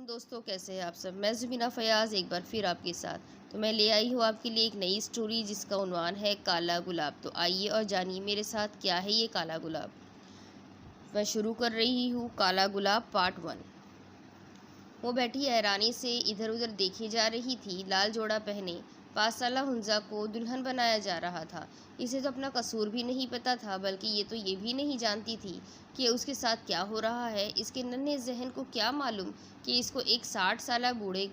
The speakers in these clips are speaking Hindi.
दोस्तों, कैसे हैं आप सब। मैं ज़ुबीना फ़याज़ एक बार फिर आपके साथ। तो मैं ले आई हूँ आपके लिए एक नई स्टोरी जिसका उन्वान है काला गुलाब। तो आइए और जानिए मेरे साथ क्या है ये काला गुलाब। मैं शुरू कर रही हूँ काला गुलाब पार्ट 1। वो बैठी हैरानी से इधर उधर देखी जा रही थी। लाल जोड़ा पहने 5 साला हुंजा को दुल्हन बनाया जा रहा था। इसे तो अपना कसूर भी नहीं पता था, बल्कि ये तो ये भी नहीं जानती थी कि उसके साथ क्या हो रहा है। इसके नन्हे जहन को क्या मालूम कि इसको एक 60 साला बूढ़े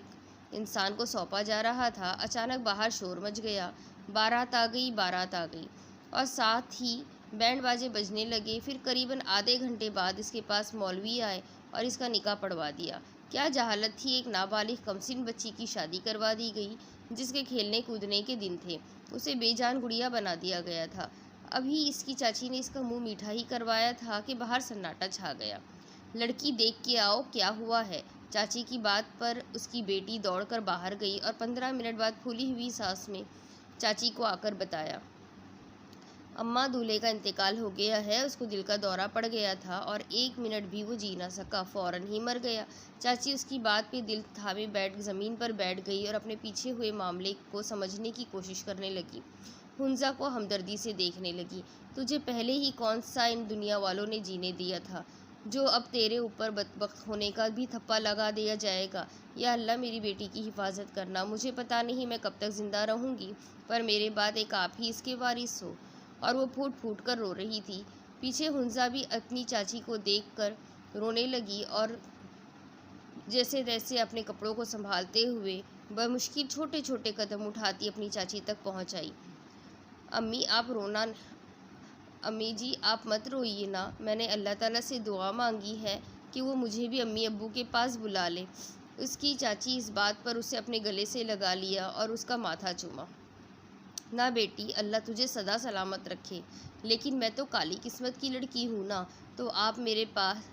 इंसान को सौंपा जा रहा था। अचानक बाहर शोर मच गया। बारात आ गई, बारात आ गई, और साथ ही बैंड बाजे बजने लगे। फिर करीबन आधे घंटे बाद इसके पास मौलवी आए और इसका निकाह पढ़वा दिया। क्या जहालत थी, एक नाबालिग कमसिन बच्ची की शादी करवा दी गई जिसके खेलने कूदने के दिन थे। उसे बेजान गुड़िया बना दिया गया था। अभी इसकी चाची ने इसका मुंह मीठा ही करवाया था कि बाहर सन्नाटा छा गया। लड़की देख के आओ, क्या हुआ है। चाची की बात पर उसकी बेटी दौड़कर बाहर गई और 15 मिनट बाद फूली हुई सांस में चाची को आकर बताया, अम्मा, दूल्हे का इंतकाल हो गया है। उसको दिल का दौरा पड़ गया था और 1 मिनट भी वो जी ना सका, फ़ौरन ही मर गया। चाची उसकी बात पे दिल थामे ज़मीन पर बैठ गई और अपने पीछे हुए मामले को समझने की कोशिश करने लगी। हुंजा को हमदर्दी से देखने लगी। तुझे पहले ही कौन सा इन दुनिया वालों ने जीने दिया था, जो अब तेरे ऊपर बदबख्त होने का भी थप्पा लगा दिया जाएगा। या अल्लाह, मेरी बेटी की हिफाजत करना। मुझे पता नहीं मैं कब तक ज़िंदा रहूँगी, पर मेरे बाद एक आप ही इसके वारिस हो। और वो फूट फूट कर रो रही थी। पीछे हुंजा भी अपनी चाची को देखकर रोने लगी और जैसे तैसे अपने कपड़ों को संभालते हुए बमुश्किल छोटे छोटे कदम उठाती अपनी चाची तक पहुंच आई। अम्मी, आप रोना। अम्मी जी, आप मत रोइए ना। मैंने अल्लाह ताला से दुआ मांगी है कि वो मुझे भी अम्मी अब्बू के पास बुला ले। उसकी चाची इस बात पर उसे अपने गले से लगा लिया और उसका माथा चूमा। ना बेटी, अल्लाह तुझे सदा सलामत रखे। लेकिन मैं तो काली किस्मत की लड़की हूँ ना। तो आप मेरे पास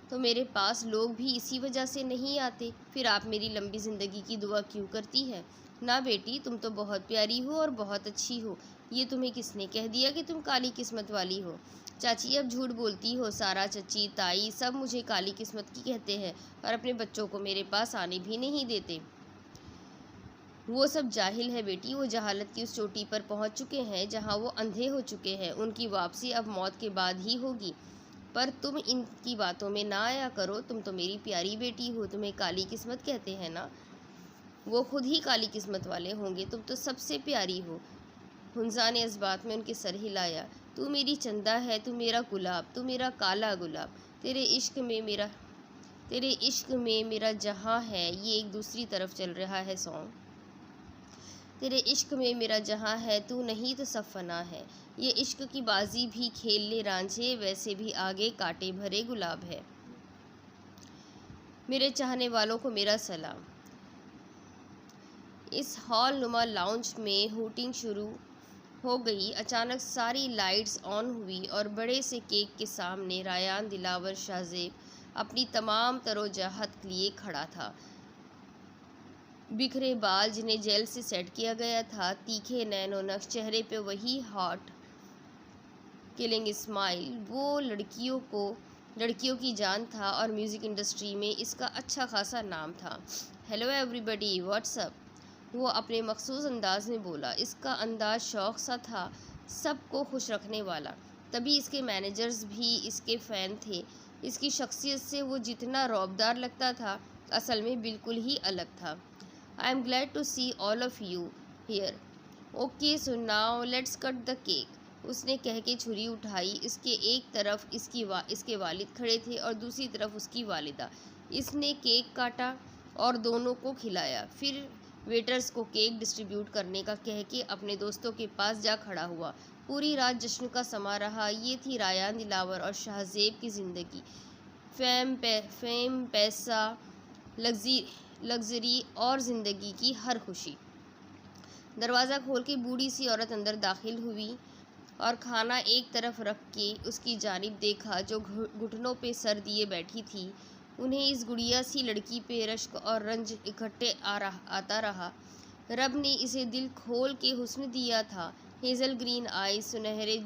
तो मेरे पास लोग भी इसी वजह से नहीं आते। फिर आप मेरी लंबी ज़िंदगी की दुआ क्यों करती है। ना बेटी, तुम तो बहुत प्यारी हो और बहुत अच्छी हो। ये तुम्हें किसने कह दिया कि तुम काली किस्मत वाली हो। चाची, अब झूठ बोलती हो। सारा, चची, ताई सब मुझे काली किस्मत की कहते हैं और अपने बच्चों को मेरे पास आने भी नहीं देते। वो सब जाहिल है बेटी। वो जहालत की उस चोटी पर पहुंच चुके हैं जहां वो अंधे हो चुके हैं। उनकी वापसी अब मौत के बाद ही होगी। पर तुम इनकी बातों में ना आया करो। तुम तो मेरी प्यारी बेटी हो। तुम्हें काली किस्मत कहते हैं ना। वो खुद ही काली किस्मत वाले होंगे। तुम तो सबसे प्यारी हो। हुंजा ने इस बात में उनके सर हिलाया। तू मेरी चंदा है, तू मेरा गुलाब, तू मेरा काला गुलाब। तेरे इश्क में मेरा जहां है। ये एक दूसरी तरफ चल रहा है सॉन्ग। तेरे इश्क में मेरा जहां है, तू नहीं तो सब फना है। ये इश्क की बाजी भी खेल ले रांझे, वैसे भी आगे कांटे भरे गुलाब है। मेरे चाहने वालों को मेरा सलाम। इस हॉल नुमा लाउंज में हूटिंग शुरू हो गई। अचानक सारी लाइट्स ऑन हुई और बड़े से केक के सामने रायान दिलावर शाहजेब अपनी तमाम तरोजाहत लिए खड़ा था। बिखरे बाल जिन्हें जेल से सेट किया गया था, तीखे नैनो नक्श, चेहरे पे वही हॉट किलिंग स्माइल। वो लड़कियों की जान था और म्यूज़िक इंडस्ट्री में इसका अच्छा खासा नाम था। हेलो एवरीबॉडी, व्हाट्सअप, वो अपने मखसूस अंदाज में बोला। इसका अंदाज शौक सा था, सबको खुश रखने वाला। तभी इसके मैनेजर्स भी इसके फ़ैन थे। इसकी शख्सियत से वो जितना रौबदार लगता था, असल में बिल्कुल ही अलग था। I am glad to see all of you here. Okay, so now let's cut the cake. उसने कह के छुरी उठाई। इसके एक तरफ इसके वालिद खड़े थे और दूसरी तरफ उसकी वालिदा। इसने केक काटा और दोनों को खिलाया। फिर वेटर्स को केक डिस्ट्रीब्यूट करने का कह के अपने दोस्तों के पास जा खड़ा हुआ। पूरी रात जश्न का समा रहा। ये थी रायान दिलावर और शाहजेब की ज़िंदगी। फेम, पैसा, लग्जरी और ज़िंदगी की हर खुशी। दरवाज़ा खोल के बूढ़ी सी औरत अंदर दाखिल हुई और खाना एक तरफ रख के उसकी जानिब देखा जो घुटनों पे सर दिए बैठी थी। उन्हें इस गुड़िया सी लड़की पे रश्क और रंज इकट्ठे आता रहा। रब ने इसे दिल खोल के हुस्न दिया था। हेज़ल ग्रीन आई, सुनहरे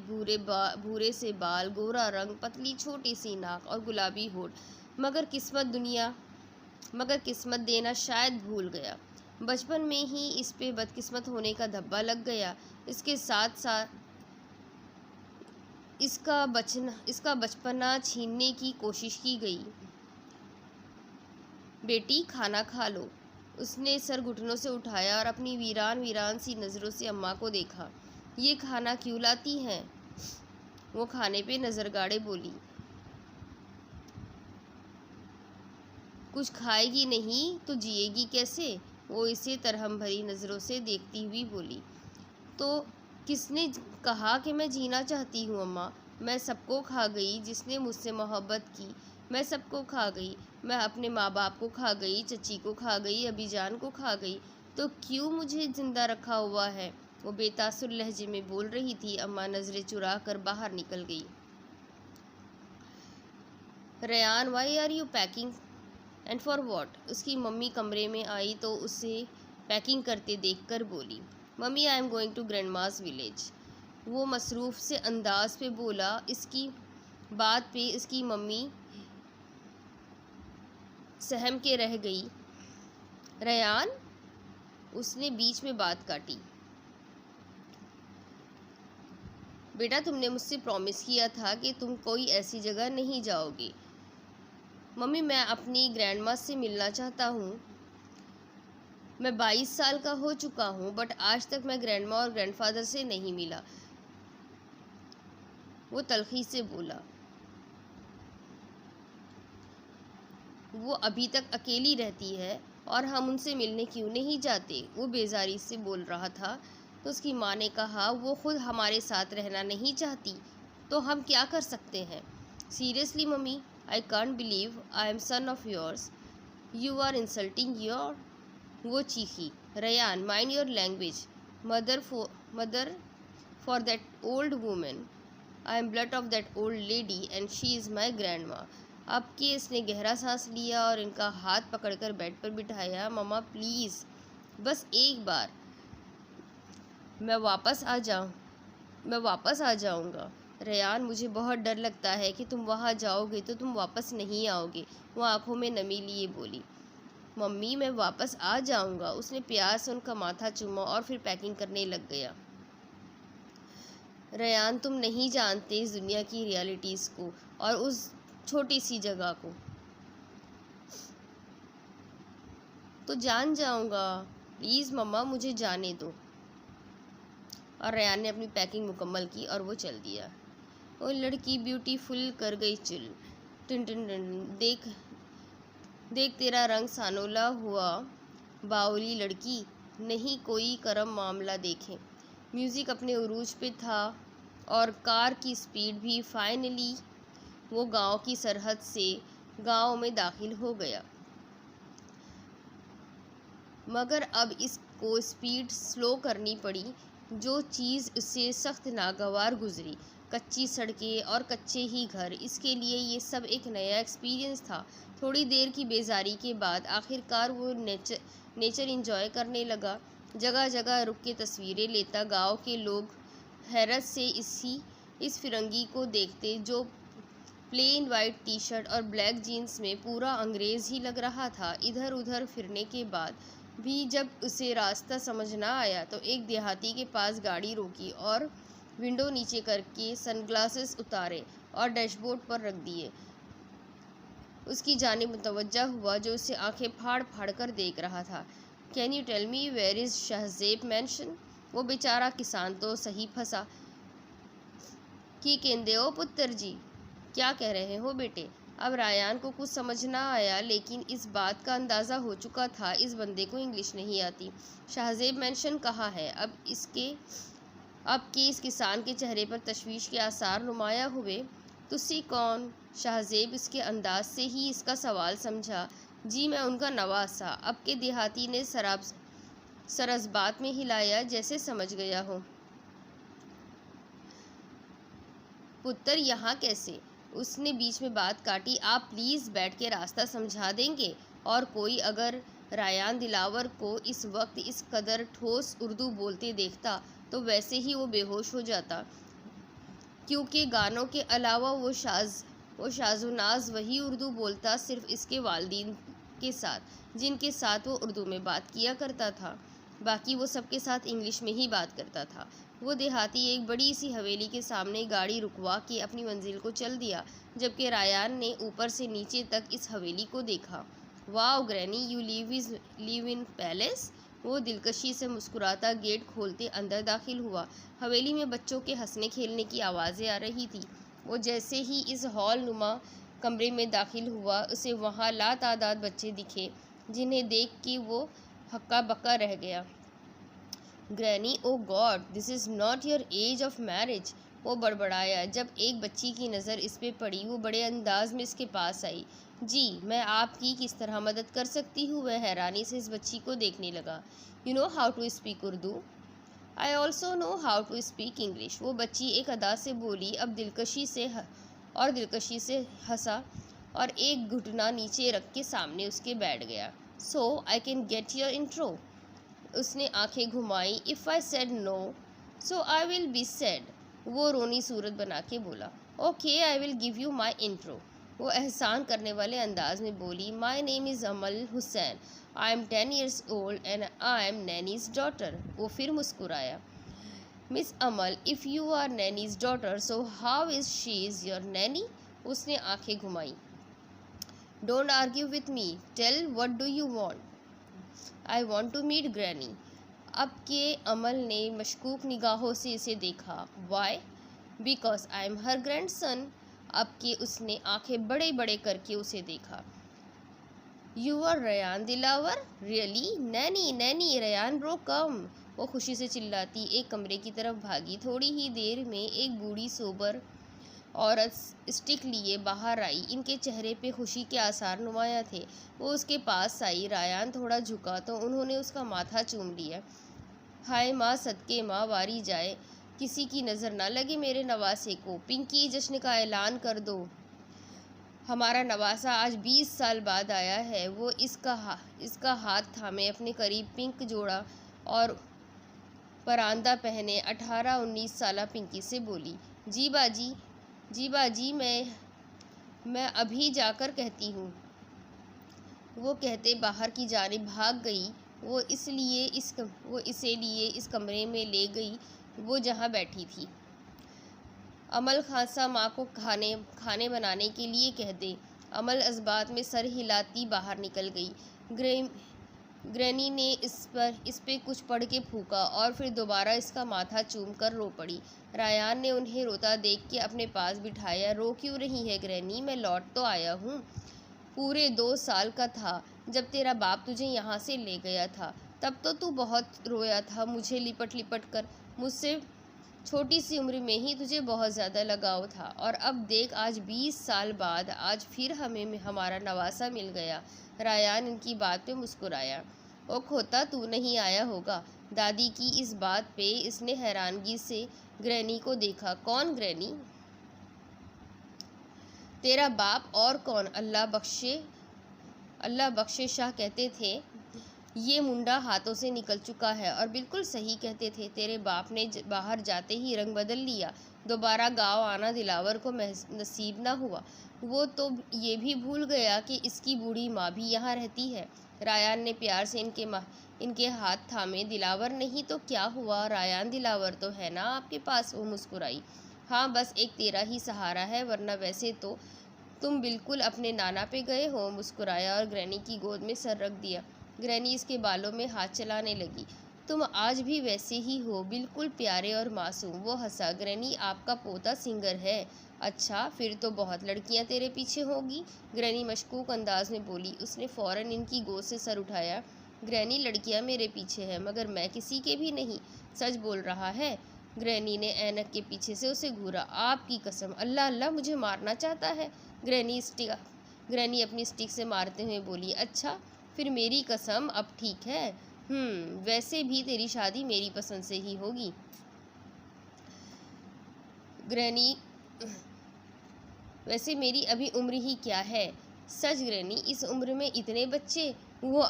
भूरे से बाल, गोरा रंग, पतली छोटी सी नाक और गुलाबी होठ। मगर किस्मत दुनिया मगर किस्मत देना शायद भूल गया। बचपन में ही इस पे बदकिस्मत होने का धब्बा लग गया। इसके साथ साथ इसका बचपना छीनने की कोशिश की गई। बेटी खाना खा लो। उसने सर घुटनों से उठाया और अपनी वीरान वीरान सी नज़रों से अम्मा को देखा। ये खाना क्यों लाती हैं? वो खाने पे नज़र गाड़े बोली। कुछ खाएगी नहीं तो जिएगी कैसे? वो इसे तरहम भरी नज़रों से देखती हुई बोली। तो किसने कहा कि मैं जीना चाहती हूँ अम्मा? मैं सबको खा गई जिसने मुझसे मोहब्बत की। मैं सबको खा गई। मैं अपने माँ बाप को खा गई, चची को खा गई, अबीजान को खा गई। तो क्यों मुझे ज़िंदा रखा हुआ है? वो बेतासुर लहजे में बोल रही थी। अम्मा नज़रें चुरा कर बाहर निकल गई। Rayan, why are you packing and for what? उसकी मम्मी कमरे में आई तो उसे पैकिंग करते देखकर बोली, mummy I am going to grandma's village. वो मसरूफ़ से अंदाज पे बोला। इसकी बात पे इसकी मम्मी सहम के रह गई। रेयान, उसने बीच में बात काटी, बेटा तुमने मुझसे प्रॉमिस किया था कि तुम कोई ऐसी जगह नहीं जाओगे। मम्मी मैं अपनी ग्रैंडमा से मिलना चाहता हूँ। मैं 22 साल का हो चुका हूँ बट आज तक मैं ग्रैंडमा और ग्रैंडफादर से नहीं मिला। वो तल्खी से बोला। वो अभी तक अकेली रहती है और हम उनसे मिलने क्यों नहीं जाते? वो बेजारी से बोल रहा था। तो उसकी माँ ने कहा, वो खुद हमारे साथ रहना नहीं चाहती तो हम क्या कर सकते हैं? Seriously mummy, I can't believe I am son of yours. You are insulting your. वो चीखी। Rayan, mind your language. Mother for that old women. I am blood of that old lady and she is my grand माँ। अब के इसने गहरा सांस लिया और इनका हाथ पकड़कर बेड पर बिठाया। मम्मा प्लीज़, बस एक बार। मैं वापस आ जाऊँगा। रेयान, मुझे बहुत डर लगता है कि तुम वहाँ जाओगे तो तुम वापस नहीं आओगे। वो आंखों में नमी लिए बोली। मम्मी मैं वापस आ जाऊँगा। उसने प्यार से उनका माथा चूमा और फिर पैकिंग करने लग गया। रेयान, तुम नहीं जानते इस दुनिया की रियलिटीज़ को और उस छोटी सी जगह को। तो जान जाऊँगा। प्लीज़ मम्मा मुझे जाने दो। और रेयान ने अपनी पैकिंग मुकम्मल की और वो चल दिया। वो लड़की ब्यूटीफुल कर गई चुल। Tin tin tin. देख देख तेरा रंग सानोला हुआ बावली लड़की, नहीं कोई करम मामला देखे। म्यूज़िक अपने उरूज पे था और कार की स्पीड भी। फाइनली वो गांव की सरहद से गांव में दाखिल हो गया, मगर अब इसको स्पीड स्लो करनी पड़ी। जो चीज़ उससे सख्त नागवार गुजरी, कच्ची सड़कें और कच्चे ही घर, इसके लिए ये सब एक नया एक्सपीरियंस था। थोड़ी देर की बेजारी के बाद आखिरकार वो नेचर एंजॉय करने लगा। जगह जगह रुक के तस्वीरें लेता। गांव के लोग हैरत से इस फिरंगी को देखते जो प्लेन वाइट टी शर्ट और ब्लैक जीन्स में पूरा अंग्रेज़ ही लग रहा था। इधर उधर फिरने के बाद भी जब उसे रास्ता समझ ना आया तो एक देहाती के पास गाड़ी रोकी और विंडो नीचे करके सनग्लासेस उतारे और डैशबोर्ड पर रख दिए। उसकी जानिब मुतवज्जा हुआ जो उसे आंखें फाड़ फाड़ कर देख रहा था। Can you tell me where is Shahzeb mansion? वो बेचारा किसान तो सही फंसा। की कहंदे हो पुत्र जी? क्या कह रहे हो बेटे? अब रायान को कुछ समझ ना आया, लेकिन इस बात का अंदाज़ा हो चुका था इस बंदे को इंग्लिश नहीं आती। शहजेब मैंशन कहाँ है? अब के इस किसान के चेहरे पर तशवीश के आसार नुमाया हुए। तुसी कौन? शहजेब इसके अंदाज से ही इसका सवाल समझा। जी मैं उनका नवासा। अब के देहाती ने सरसबात में हिलाया जैसे समझ गया हो। पुत्र यहाँ कैसे? उसने बीच में बात काटी। आप प्लीज़ बैठ के रास्ता समझा देंगे? और कोई अगर रायान दिलावर को इस वक्त इस कदर ठोस उर्दू बोलते देखता तो वैसे ही वो बेहोश हो जाता, क्योंकि गानों के अलावा वो शाज़ुनाज वही उर्दू बोलता। सिर्फ इसके वालिदैन के साथ जिनके साथ वो उर्दू में बात किया करता था। बाकी वो सबके साथ इंग्लिश में ही बात करता था। वो देहाती एक बड़ी सी हवेली के सामने गाड़ी रुकवा के अपनी मंजिल को चल दिया, जबकि रायान ने ऊपर से नीचे तक इस हवेली को देखा। Wow granny, you live in palace. वो दिलकशी से मुस्कुराता गेट खोलते अंदर दाखिल हुआ। हवेली में बच्चों के हंसने खेलने की आवाज़ें आ रही थी। वो जैसे ही इस हॉल नुमा कमरे में दाखिल हुआ, उसे वहाँ लातादाद बच्चे दिखे, जिन्हें देख के वो हक्का बक्का रह गया। Granny, oh God, this is not your age of marriage. वो बड़बड़ाया। जब एक बच्ची की नज़र इस पे पड़ी, वो बड़े अंदाज में इसके पास आई। जी, मैं आपकी किस तरह मदद कर सकती हूँ? वह हैरानी से इस बच्ची को देखने लगा। You know how to speak Urdu? I also know how to speak English. वो बच्ची एक अदा से बोली, अब दिलकशी से हंसा और एक घुटना नीचे रख के सामने उसके बैठ गया। So I can get your intro. उसने आंखें घुमाई। If I said no, so I will be sad. वो रोनी सूरत बना के बोला। Okay, I will give you my intro. वो एहसान करने वाले अंदाज में बोली। My name is Amal Hussain, I am 10 years old and I am nanny's daughter. वो फिर मुस्कुराया। Miss Amal, if you are nanny's daughter, so how is she is your nanny? उसने आंखें घुमाई। Don't argue with me, tell what do you want? I want to meet granny. अब के अमल ने मशकूक निगाहों से इसे देखा। Why? Because I am her grandson. अब के उसने आंखें बड़े बड़े करके उसे देखा। You are Rayan Dilawar? Really? Nanny nanny, Rayan bro come. वो खुशी से चिल्लाती एक कमरे की तरफ भागी। थोड़ी ही देर में एक बूढ़ी सोबर औरत स्टिक लिए बाहर आई। इनके चेहरे पे खुशी के आसार नुमाया थे। वो उसके पास आई। रायान थोड़ा झुका तो उन्होंने उसका माथा चूम लिया। हाय माँ, सदके माँ वारी जाए, किसी की नज़र ना लगे मेरे नवासे को। पिंकी, जश्न का ऐलान कर दो, हमारा नवासा आज 20 साल बाद आया है। वो इसका हाथ थामे अपने करीब पिंक जोड़ा और परांदा पहने 18-19 साल पिंकी से बोली। जी बाजी, मैं अभी जाकर कहती हूँ। वो कहते बाहर की जानिब भाग गई। वो इसे लिए इस कमरे में ले गई, वो जहाँ बैठी थी। अमल खासा माँ को खाने बनाने के लिए कह दे। अमल इस्बात में सर हिलाती बाहर निकल गई। ग्रैनी ने इस पे कुछ पढ़ के फूका और फिर दोबारा इसका माथा चूम कर रो पड़ी। रायान ने उन्हें रोता देख के अपने पास बिठाया। रो क्यों रही है ग्रैनी? मैं लौट तो आया हूँ। पूरे 2 साल का था जब तेरा बाप तुझे यहाँ से ले गया था। तब तो तू बहुत रोया था मुझे लिपट लिपट कर। मुझसे छोटी सी उम्र में ही तुझे बहुत ज़्यादा लगाव था, और अब देख आज 20 साल बाद आज फिर हमें हमारा नवासा मिल गया। रायान इनकी बात पे मुस्कुराया। ओ खोता, तू नहीं आया होगा। दादी की इस बात पे इसने हैरानगी से ग्रैनी को देखा। कौन ग्रैनी? तेरा बाप और कौन? अल्लाह बख्शे शाह कहते थे ये मुंडा हाथों से निकल चुका है, और बिल्कुल सही कहते थे। तेरे बाप ने बाहर जाते ही रंग बदल लिया। दोबारा गांव आना दिलावर को नसीब ना हुआ। वो तो ये भी भूल गया कि इसकी बूढ़ी माँ भी यहाँ रहती है। रायान ने प्यार से इनके हाथ थामे। दिलावर नहीं तो क्या हुआ? रायान, दिलावर तो है ना आपके पास? वो मुस्कुराई। हाँ, बस एक तेरा ही सहारा है, वरना वैसे तो तुम बिल्कुल अपने नाना पे गए हो। मुस्कुराया और ग्रैनी की गोद में सर रख दिया। ग्रैनी इसके बालों में हाथ चलाने लगी। तुम आज भी वैसे ही हो, बिल्कुल प्यारे और मासूम। वो हंसा। ग्रैनी, आपका पोता सिंगर है? अच्छा, फिर तो बहुत लड़कियां तेरे पीछे होगी। ग्रैनी मशकूक अंदाज में बोली। उसने फ़ौरन इनकी गोद से सर उठाया। ग्रैनी, लड़कियां मेरे पीछे हैं, मगर मैं किसी के भी नहीं। सच बोल रहा है? ग्रैनी ने ऐनक के पीछे से उसे घूरा। आपकी कसम। अल्लाह अल्लाह, मुझे मारना चाहता है? ग्रैनी अपनी स्टिक से मारते हुए बोली। अच्छा, फिर मेरी कसम। अब ठीक है। वैसे भी तेरी शादी मेरी पसंद से ही होगी। ग्रैनी, वैसे मेरी अभी उम्र ही क्या है? सच ग्रैनी, इस उम्र में इतने बच्चे? वो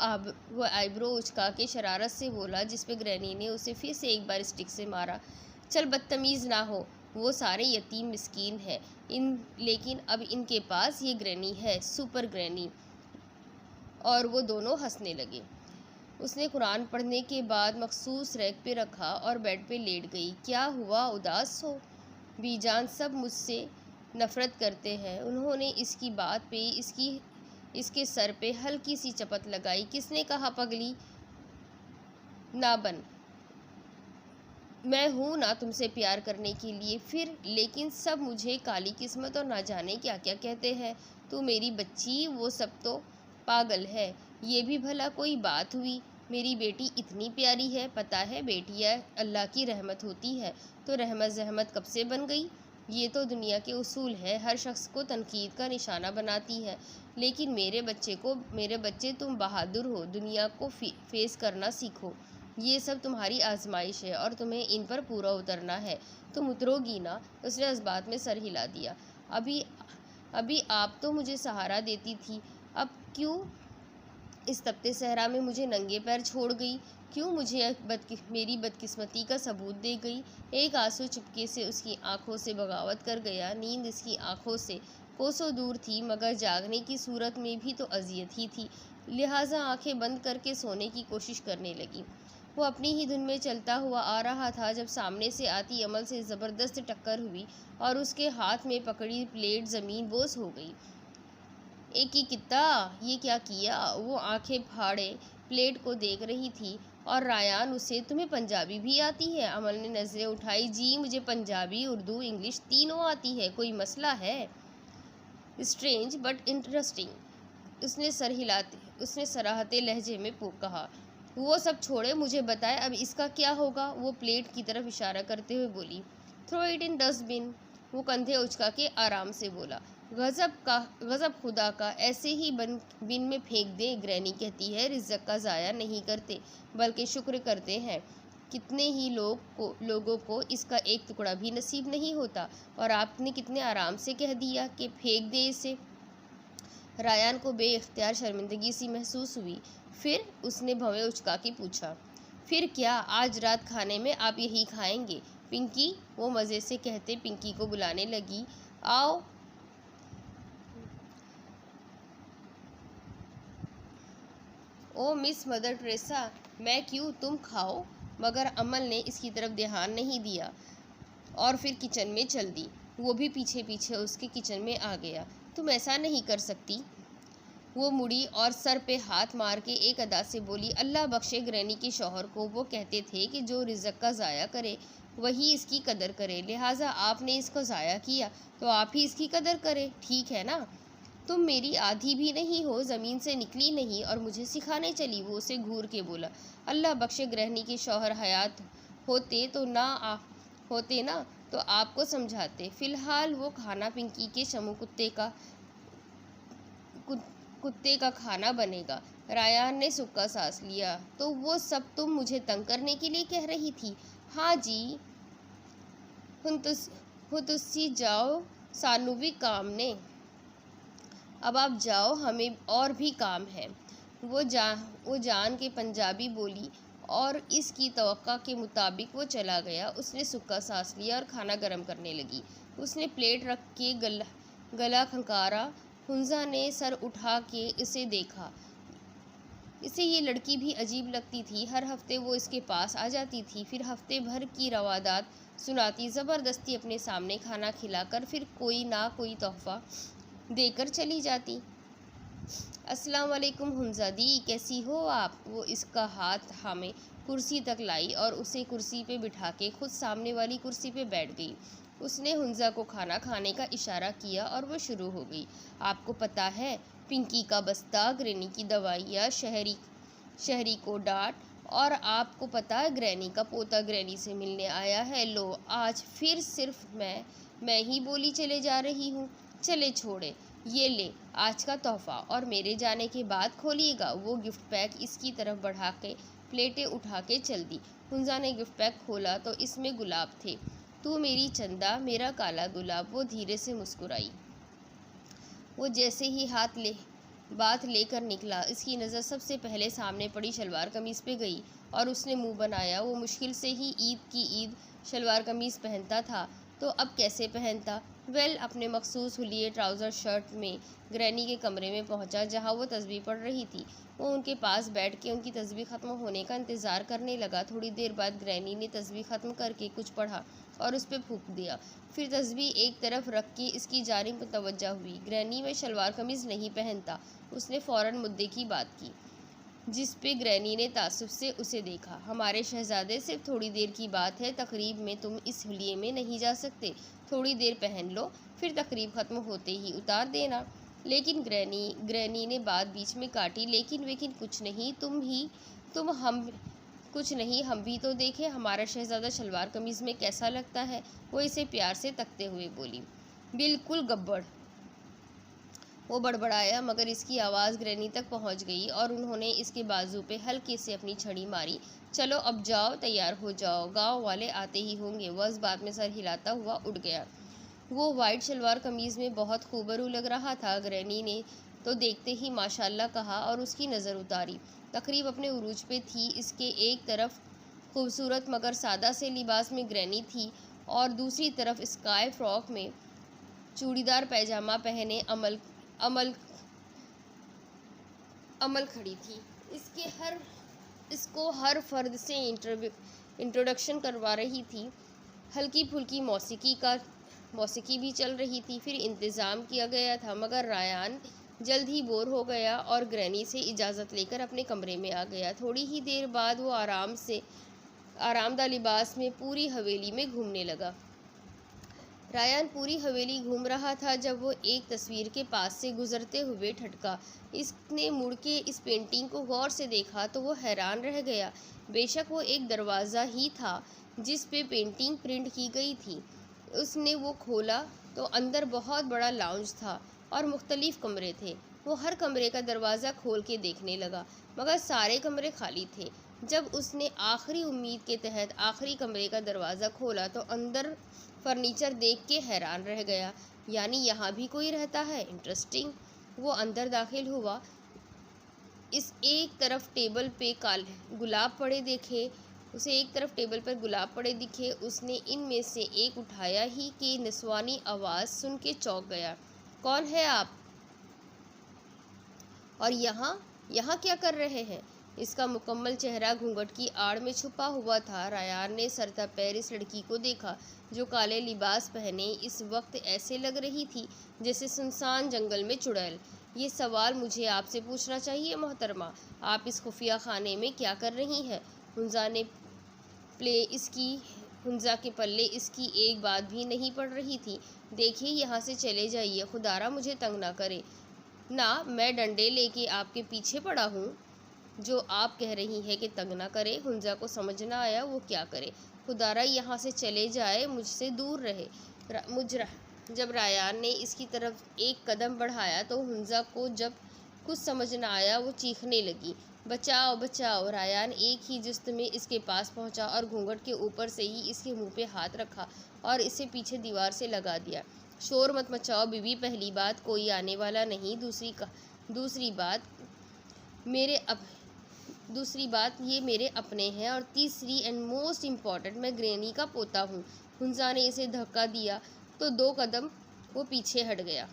आईब्रो उचका के शरारत से बोला, जिस पे ग्रैनी ने उसे फिर से एक बार स्टिक से मारा। चल बदतमीज़ ना हो, वो सारे यतीम मिस्कीन है लेकिन अब इनके पास ये ग्रैनी है, सुपर ग्रैनी। और वो दोनों हंसने लगे। उसने कुरान पढ़ने के बाद मखसूस रैक पे रखा और बेड पे लेट गई। क्या हुआ, उदास हो? बीजान सब मुझसे नफ़रत करते हैं। उन्होंने इसकी बात पे इसके सर पे हल्की सी चपत लगाई। किसने कहा पगली ना बन? मैं हूँ ना तुमसे प्यार करने के लिए। फिर लेकिन सब मुझे काली किस्मत और ना जाने क्या क्या कहते हैं। तू मेरी बच्ची, वो सब तो पागल है। ये भी भला कोई बात हुई? मेरी बेटी इतनी प्यारी है। पता है बेटियाँ अल्लाह की रहमत होती है, तो रहमत जहमत कब से बन गई? ये तो दुनिया के उसूल है, हर शख्स को तनकीद का निशाना बनाती है। लेकिन मेरे बच्चे तुम बहादुर हो, दुनिया को फेस करना सीखो। ये सब तुम्हारी आजमाइश है और तुम्हें इन पर पूरा उतरना है। तुम उतरोगी ना? उसने इस बात में सर हिला दिया। अभी अभी आप तो मुझे सहारा देती थी, अब क्यों इस तपते सहरा में मुझे नंगे पैर छोड़ गई? क्यों मुझे मेरी बदकिस्मती का सबूत दे गई? एक आंसू चुपके से उसकी आंखों से बगावत कर गया। नींद इसकी आंखों से कोसों दूर थी, मगर जागने की सूरत में भी तो अजियत ही थी। लिहाजा आंखें बंद करके सोने की कोशिश करने लगी। वो अपनी ही धुन में चलता हुआ आ रहा था जब सामने से आती अमल से ज़बरदस्त टक्कर हुई और उसके हाथ में पकड़ी प्लेट ज़मीन बोस हो गई। एक ही कित्ता, ये क्या किया? वो आंखें फाड़े प्लेट को देख रही थी। और रायान उसे, तुम्हें पंजाबी भी आती है? अमल ने नज़रें उठाई। जी, मुझे पंजाबी, उर्दू, इंग्लिश तीनों आती है। कोई मसला है? स्ट्रेंज बट इंटरेस्टिंग, उसने सराहते लहजे में कहा। वो सब छोड़े, मुझे बताए अब इसका क्या होगा? वो प्लेट की तरफ इशारा करते हुए बोली। Throw it in dustbin. वो कंधे उचका के आराम से बोला। गजब खुदा का, ऐसे ही बिन में फेंक दे। ग्रैनी कहती है रिज़्क़ का ज़ाया नहीं करते बल्कि शुक्र करते हैं। कितने ही लोगों को इसका एक टुकड़ा भी नसीब नहीं होता, और आपने कितने आराम से कह दिया कि फेंक दे इसे। रायान को बेइख्तियार शर्मिंदगी सी महसूस हुई। फिर उसने भवें उचका के पूछा, फिर क्या? आज रात खाने में आप यही खाएंगे? पिंकी, वो मज़े से कहते पिंकी को बुलाने लगी। आओ। ओ मिस मदर टेरेसा, मैं क्यों, तुम खाओ। मगर अमल ने इसकी तरफ ध्यान नहीं दिया और फिर किचन में चल दी। वो भी पीछे पीछे उसके किचन में आ गया। तुम ऐसा नहीं कर सकती। वो मुड़ी और सर पे हाथ मार के एक अदा से बोली। अल्लाह बख्शे ग्रैनी के शौहर को, वो कहते थे कि जो रिज़्क़ का ज़ाया करे वही इसकी कदर करे। लिहाजा आपने इसको ज़ाया किया तो आप ही इसकी कदर करें, ठीक है ना? तुम मेरी आधी भी नहीं हो, ज़मीन से निकली नहीं और मुझे सिखाने चली। वो उसे घूर के बोला। अल्लाह बख्शे ग्रहणी के शौहर हयात होते ना तो आपको समझाते। फ़िलहाल वो खाना पिंकी के शमू कुत्ते का खाना बनेगा। रायान ने सुक्का सांस लिया। तो वो सब तुम मुझे तंग करने के लिए कह रही थी? हाँ जी। हुन तुसी जाओ, सानू भी काम ने। अब आप जाओ, हमें और भी काम है। वो जान के पंजाबी बोली और इसकी तवक्का के मुताबिक वो चला गया। उसने सुक्का सांस लिया और खाना गर्म करने लगी। उसने प्लेट रख के गला खंकारा। हुंजा ने सर उठा के इसे देखा। इसे ये लड़की भी अजीब लगती थी। हर हफ्ते वो इसके पास आ जाती थी, फिर हफ्ते भर की रवादात सुनाती, ज़बरदस्ती अपने सामने खाना खिलाकर फिर कोई ना कोई तोहफ़ा देकर चली जाती। अस्सलाम वालेकुम हुंजा दी, कैसी हो आप? वो इसका हाथ थामे कुर्सी तक लाई और उसे कुर्सी पे बिठा के खुद सामने वाली कुर्सी पे बैठ गई। उसने हुंजा को खाना खाने का इशारा किया और वो शुरू हो गई। आपको पता है, पिंकी का बस्ता, ग्रैनी की दवाइयाँ, शहरी को डांट, और आपको पता है ग्रैनी का पोता ग्रैनी से मिलने आया है। लो, आज फिर सिर्फ मैं ही बोली चले जा रही हूँ। चले छोड़े, ये ले आज का तोहफ़ा, और मेरे जाने के बाद खोलिएगा। वो गिफ्ट पैक इसकी तरफ बढ़ा के प्लेटें उठा के चल दी। हुंजा ने गिफ्ट पैक खोला तो इसमें गुलाब थे। तू मेरी चंदा, मेरा काला गुलाब। वो धीरे से मुस्कुराई। वो जैसे ही बात लेकर निकला, इसकी नज़र सबसे पहले सामने पड़ी शलवार कमीज़ पे गई और उसने मुंह बनाया। वो मुश्किल से ही ईद की ईद शलवार कमीज़ पहनता था, तो अब कैसे पहनता? अपने मखसूस हुलिये ट्राउज़र शर्ट में ग्रैनी के कमरे में पहुंचा जहां वो तस्बीह पढ़ रही थी। वो उनके पास बैठ के उनकी तस्बीह ख़त्म होने का इंतज़ार करने लगा। थोड़ी देर बाद ग्रैनी ने तस्बीह ख़त्म करके कुछ पढ़ा और उस पर फूंक दिया। फिर तस्बीह एक तरफ रख के इसकी जानिब मुतवज्जा हुई। ग्रैनी में शलवार कमीज़ नहीं पहनता। उसने फ़ौरन मुद्दे की बात की, जिस पे ग्रैनी ने तासुब से उसे देखा। हमारे शहजादे, सिर्फ थोड़ी देर की बात है, तकरीब में तुम इस हुलिये में नहीं जा सकते। थोड़ी देर पहन लो, फिर तकरीब ख़त्म होते ही उतार देना। लेकिन ग्रैनी ने बात बीच में काटी। लेकिन कुछ नहीं, कुछ नहीं, हम भी तो देखें हमारा शहजादा शलवार कमीज़ में कैसा लगता है। वो इसे प्यार से तकते हुए बोली। बिल्कुल गब्बड़, वो बड़बड़ाया, मगर इसकी आवाज़ ग्रैनी तक पहुंच गई और उन्होंने इसके बाजू पे हल्के से अपनी छड़ी मारी। चलो अब जाओ, तैयार हो जाओ, गांव वाले आते ही होंगे। वह इस बात में सर हिलाता हुआ उठ गया। वो वाइट शलवार कमीज़ में बहुत खूबरू लग रहा था। ग्रैनी ने तो देखते ही माशाल्लाह कहा और उसकी नज़र उतारी। तकरीब अपने उरूज पे थी। इसके एक तरफ खूबसूरत मगर सादा से लिबास में ग्रैनी थी और दूसरी तरफ स्काई फ्रॉक में चूड़ीदार पैजामा पहने अमल खड़ी थी। इसको हर फर्द से इंट्रोडक्शन करवा रही थी। हल्की फुल्की मौसीकी भी चल रही थी। फिर इंतज़ाम किया गया था, मगर रायान जल्द ही बोर हो गया और ग्रैनी से इजाज़त लेकर अपने कमरे में आ गया। थोड़ी ही देर बाद वो आरामदा लिबास में पूरी हवेली में घूमने लगा। रायान पूरी हवेली घूम रहा था जब वो एक तस्वीर के पास से गुजरते हुए ठटका। इसने मुड़ के इस पेंटिंग को गौर से देखा तो वो हैरान रह गया। बेशक वो एक दरवाज़ा ही था जिस पे पेंटिंग प्रिंट की गई थी। उसने वो खोला तो अंदर बहुत बड़ा लाउंज था और मुख्तलिफ कमरे थे। वो हर कमरे का दरवाज़ा खोल के देखने लगा, मगर सारे कमरे खाली थे। जब उसने आखिरी उम्मीद के तहत आखिरी कमरे का दरवाज़ा खोला तो अंदर फर्नीचर देख के हैरान रह गया। यानी यहाँ भी कोई रहता है, इंटरेस्टिंग। वो अंदर दाखिल हुआ। इस एक तरफ टेबल पे गुलाब पड़े देखे उसे एक तरफ टेबल पर गुलाब पड़े दिखे। उसने इनमें से एक उठाया ही कि निस्वानी आवाज़ सुन के चौंक गया। कौन है आप? और यहाँ क्या कर रहे हैं? इसका मुकम्मल चेहरा घूंघट की आड़ में छुपा हुआ था। रायान ने सरता पैर इस लड़की को देखा जो काले लिबास पहने इस वक्त ऐसे लग रही थी जैसे सुनसान जंगल में चुड़ैल। ये सवाल मुझे आपसे पूछना चाहिए मोहतरमा, आप इस खुफिया खाने में क्या कर रही हैं? हुंजा के पल्ले इसकी एक बात भी नहीं पड़ रही थी। देखिए, यहाँ से चले जाइए, खुदारा मुझे तंग ना करे। ना, मैं डंडे लेके आपके पीछे पड़ा हूँ। जो आप कह रही हैं कि तंग ना करे। हुंजा को समझ ना आया वो क्या करे। खुदारा यहाँ से चले जाए, मुझसे दूर रहे। जब रायान ने इसकी तरफ एक कदम बढ़ाया तो हुंजा को जब कुछ समझ ना आया वो चीखने लगी, बचाओ बचाओ। रायान एक ही जुस्त में इसके पास पहुंचा और घूंघट के ऊपर से ही इसके मुंह पे हाथ रखा और इसे पीछे दीवार से लगा दिया। शोर मत मचाओ बीबी, पहली बात, कोई आने वाला नहीं। दूसरी बात ये मेरे अपने हैं, और तीसरी एंड मोस्ट इम्पॉर्टेंट, मैं ग्रैनी का पोता हूँ। हुंजा ने इसे धक्का दिया तो 2 कदम वो पीछे हट गया।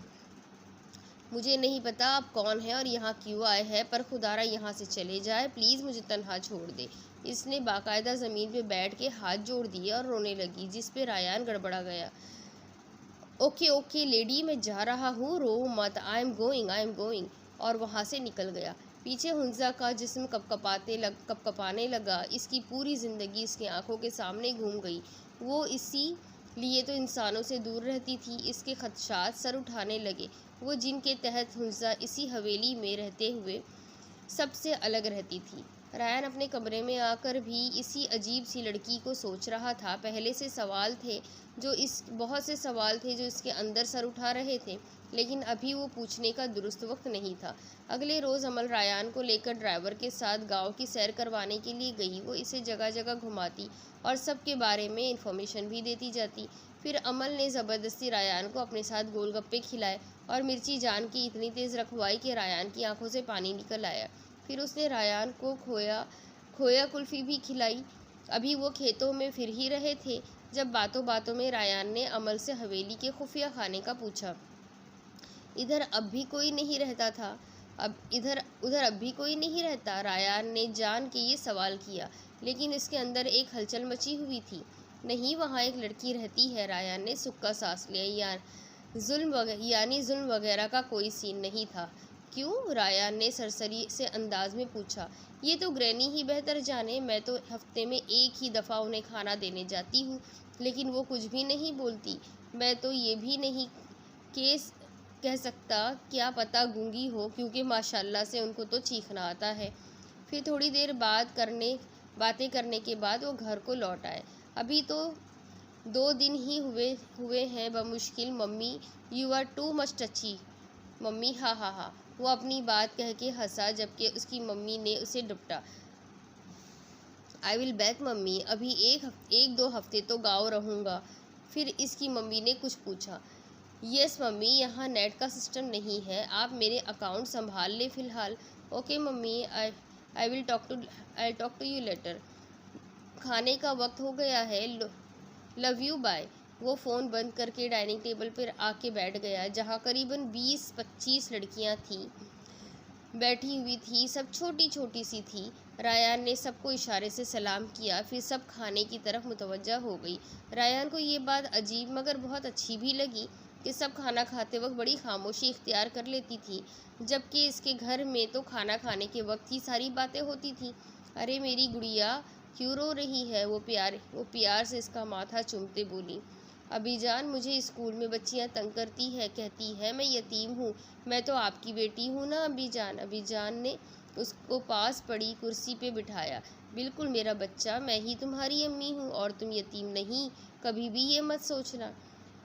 मुझे नहीं पता आप कौन हैं और यहाँ क्यों आए हैं, पर खुदारा यहाँ से चले जाए, प्लीज़ मुझे तन्हा छोड़ दे। इसने बाकायदा ज़मीन पे बैठ के हाथ जोड़ दिए और रोने लगी, जिस पे रायान गड़बड़ा गया। ओके लेडी, मैं जा रहा हूँ, रो मत, आई एम गोइंग, और वहाँ से निकल गया। पीछे हुंजा का जिस्म कपकपाने लगा। इसकी पूरी ज़िंदगी इसकी आंखों के सामने घूम गई। वो इसी लिए तो इंसानों से दूर रहती थी। इसके खदशात सर उठाने लगे। वो जिनके तहत हुंजा इसी हवेली में रहते हुए सबसे अलग रहती थी। रायान अपने कमरे में आकर भी इसी अजीब सी लड़की को सोच रहा था। बहुत से सवाल थे जो इसके अंदर सर उठा रहे थे, लेकिन अभी वो पूछने का दुरुस्त वक्त नहीं था। अगले रोज़ अमल रायान को लेकर ड्राइवर के साथ गांव की सैर करवाने के लिए गई। वो इसे जगह जगह घुमाती और सबके बारे में इंफॉर्मेशन भी देती जाती। फिर अमल ने ज़बरदस्ती रायान को अपने साथ गोलगप्पे खिलाए और मिर्ची जान की इतनी तेज़ रखवाई कि रायान की आंखों से पानी निकल आया। फिर उसने रायान को खोया कुल्फ़ी भी खिलाई। अभी वो खेतों में फिर ही रहे थे जब बातों बातों में रायान ने अमल से हवेली के खुफिया खाने का पूछा। इधर अब भी कोई नहीं रहता था? अब इधर उधर अब भी कोई नहीं रहता? रायान ने जान के ये सवाल किया, लेकिन इसके अंदर एक हलचल मची हुई थी। नहीं, वहाँ एक लड़की रहती है। रायान ने सुक्का सांस लिया। जुल्म वगैरह का कोई सीन नहीं था। क्यों? रायान ने सरसरी से अंदाज में पूछा। ये तो ग्रैनी ही बेहतर जाने। मैं तो हफ्ते में एक ही दफ़ा उन्हें खाना देने जाती हूँ, लेकिन वो कुछ भी नहीं बोलती। मैं तो ये भी नहीं केस कह सकता, क्या पता गूंगी हो, क्योंकि माशाल्लाह से उनको तो चीखना आता है। फिर थोड़ी देर बातें करने के बाद वो घर को लौट आए। अभी तो 2 दिन ही हुए हैं बमुश्किल। Mummy, you are too much touchy. Mummy, हा हा हा। वो अपनी बात कह के हंसा, जबकि उसकी मम्मी ने उसे डुपटा। I will back mummy. अभी एक दो हफ्ते तो गाँव रहूँगा। फिर इसकी मम्मी ने कुछ पूछा। यस मम्मी, यहाँ नेट का सिस्टम नहीं है। आप मेरे अकाउंट संभाल ले फ़िलहाल। Okay mummy, I talk to you later. खाने का वक्त हो गया है। Love you, bye. वो फ़ोन बंद करके डाइनिंग टेबल पर आके बैठ गया, जहाँ करीबन 20-25 लड़कियाँ बैठी हुई थी। सब छोटी छोटी सी थी। रायान ने सबको इशारे से सलाम किया, फिर सब खाने की तरफ मुतवज्जा हो गई। रायान को ये बात अजीब मगर बहुत अच्छी भी लगी कि सब खाना खाते वक्त बड़ी खामोशी इख्तियार कर लेती थी, जबकि इसके घर में तो खाना खाने के वक्त ही सारी बातें होती थी। अरे मेरी गुड़िया, क्यों रो रही है? वो प्यार से इसका माथा चूमते बोली। अबीजान, मुझे स्कूल में बच्चियां तंग करती है, कहती है मैं यतीम हूँ। मैं तो आपकी बेटी हूँ ना अबीजान। अबीजान ने उसको पास पड़ी कुर्सी पे बिठाया। बिल्कुल मेरा बच्चा, मैं ही तुम्हारी अम्मी हूँ और तुम यतीम नहीं, कभी भी ये मत सोचना।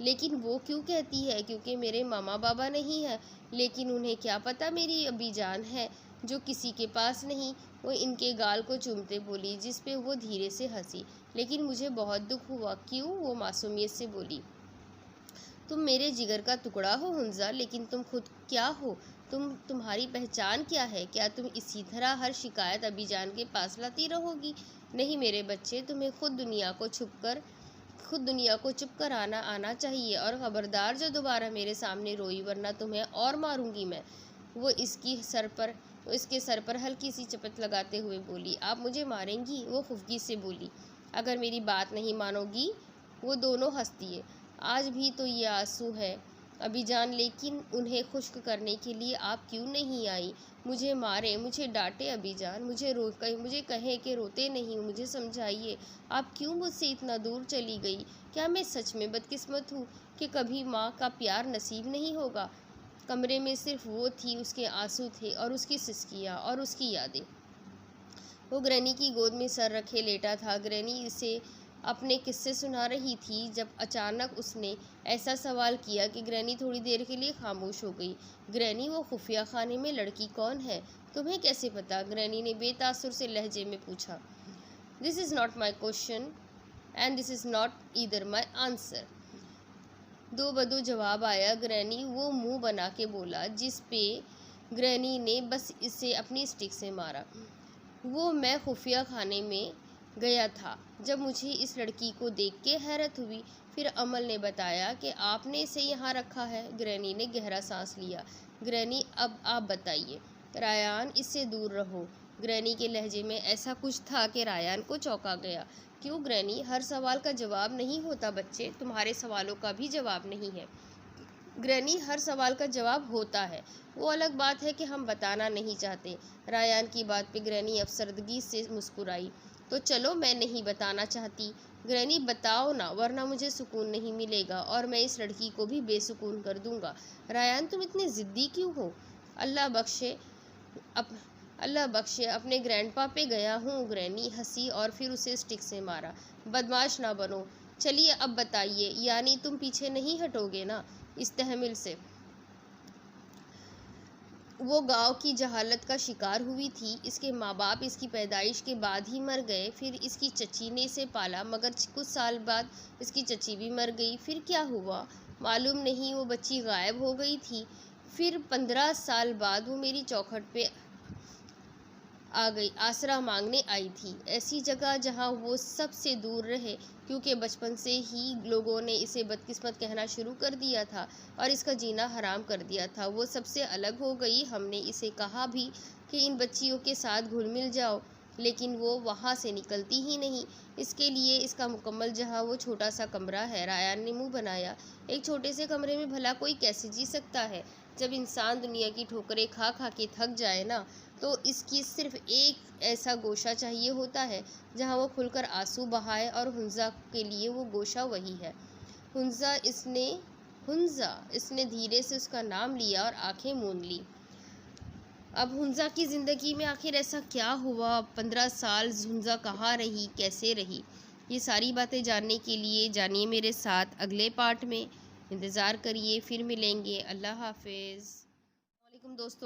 लेकिन वो क्यों कहती है? क्योंकि मेरे मामा बाबा नहीं है। लेकिन उन्हें क्या पता मेरी अबीजान है, जो किसी के पास नहीं। वो इनके गाल को चूमते बोली, जिस पे वो धीरे से हंसी। लेकिन मुझे बहुत दुख हुआ। क्यों? वो मासूमियत से बोली। तुम मेरे जिगर का टुकड़ा हो हुंजा, लेकिन तुम खुद क्या हो? तुम्हारी पहचान क्या है? क्या तुम इसी तरह हर शिकायत अबीजान के पास लाती रहोगी? नहीं मेरे बच्चे, तुम्हें खुद दुनिया को चुप कर आना चाहिए। और खबरदार जो दोबारा मेरे सामने रोई, वरना तुम्हें और मारूंगी मैं। वो इसके सर पर हल्की सी चपत लगाते हुए बोली। आप मुझे मारेंगी? वो खुफगी से बोली। अगर मेरी बात नहीं मानोगी। वो दोनों हंस दिए। आज भी तो ये आंसू है अबीजान, लेकिन उन्हें खुश्क करने के लिए आप क्यों नहीं आई? मुझे मारे, मुझे डांटे अबीजान, मुझे कहे कि रोते नहीं, मुझे समझाइए। आप क्यों मुझसे इतना दूर चली गई? क्या मैं सच में बदकिस्मत हूँ कि कभी माँ का प्यार नसीब नहीं होगा? कमरे में सिर्फ वो थी, उसके आंसू थे और उसकी सिसकियाँ और उसकी यादें। वो ग्रैनी की गोद में सर रखे लेटा था। ग्रैनी इसे अपने किस्से सुना रही थी, जब अचानक उसने ऐसा सवाल किया कि ग्रैनी थोड़ी देर के लिए खामोश हो गई। ग्रैनी, वो खुफिया खाने में लड़की कौन है? तुम्हें कैसे पता? ग्रैनी ने बेतासुर से लहजे में पूछा। This is not my question and this is not either my answer. दो बदो जवाब आया। ग्रैनी वो मुंह बना के बोला, जिस पे ग्रैनी ने बस इसे अपनी स्टिक से मारा। वो मैं खुफिया खाने में गया था, जब मुझे इस लड़की को देख के हैरत हुई। फिर अमल ने बताया कि आपने इसे यहाँ रखा है। ग्रैनी ने गहरा सांस लिया। ग्रैनी, अब आप बताइए। रायान, इससे दूर रहो। ग्रैनी के लहजे में ऐसा कुछ था कि रायान को चौंका गया। क्यों ग्रैनी? हर सवाल का जवाब नहीं होता बच्चे, तुम्हारे सवालों का भी जवाब नहीं है। ग्रैनी, हर सवाल का जवाब होता है, वो अलग बात है कि हम बताना नहीं चाहते। रायान की बात पे ग्रैनी अफसरदगी से मुस्कुराई। तो चलो, मैं नहीं बताना चाहती। ग्रैनी, बताओ ना, वरना मुझे सुकून नहीं मिलेगा और मैं इस लड़की को भी बेसुकून कर दूंगा। रायान, तुम इतने ज़िद्दी क्यों हो? अल्लाह बख्शे अपने ग्रैंडपा पे गया हूँ। ग्रैनी हंसी और फिर उसे स्टिक से मारा। बदमाश ना बनो। चलिए अब बताइए, यानी तुम पीछे नहीं हटोगे ना इस तहमिल से? वो गांव की जहालत का शिकार हुई थी। इसके माँ बाप इसकी पैदाइश के बाद ही मर गए। फिर इसकी चची ने इसे पाला, मगर कुछ साल बाद इसकी चची भी मर गई। फिर क्या हुआ मालूम नहीं, वो बच्ची गायब हो गई थी। फिर 15 साल बाद वो मेरी चौखट पे आ गई, आसरा मांगने आई थी, ऐसी जगह जहाँ वो सबसे दूर रहे, क्योंकि बचपन से ही लोगों ने इसे बदकिस्मत कहना शुरू कर दिया था और इसका जीना हराम कर दिया था। वो सबसे अलग हो गई। हमने इसे कहा भी कि इन बच्चियों के साथ घुल मिल जाओ, लेकिन वो वहाँ से निकलती ही नहीं। इसके लिए इसका मुकम्मल जहाँ वो छोटा सा कमरा है। रायान ने मुंह बनाया, एक छोटे से कमरे में भला कोई कैसे जी सकता है? जब इंसान दुनिया की ठोकरें खा खा के थक जाए ना, तो इसकी सिर्फ एक ऐसा गोशा चाहिए होता है जहाँ वो खुलकर आंसू बहाए, और हुंजा के लिए वो गोशा वही है। हुंजा इसने धीरे से उसका नाम लिया और आंखें मूंद ली। अब हुंजा की ज़िंदगी में आखिर ऐसा क्या हुआ? 15 साल हुंजा कहाँ रही, कैसे रही? ये सारी बातें जानने के लिए जानिए मेरे साथ अगले पार्ट में। इंतज़ार करिए, फिर मिलेंगे। अल्लाह हाफिज़। वालेकुम दोस्तों।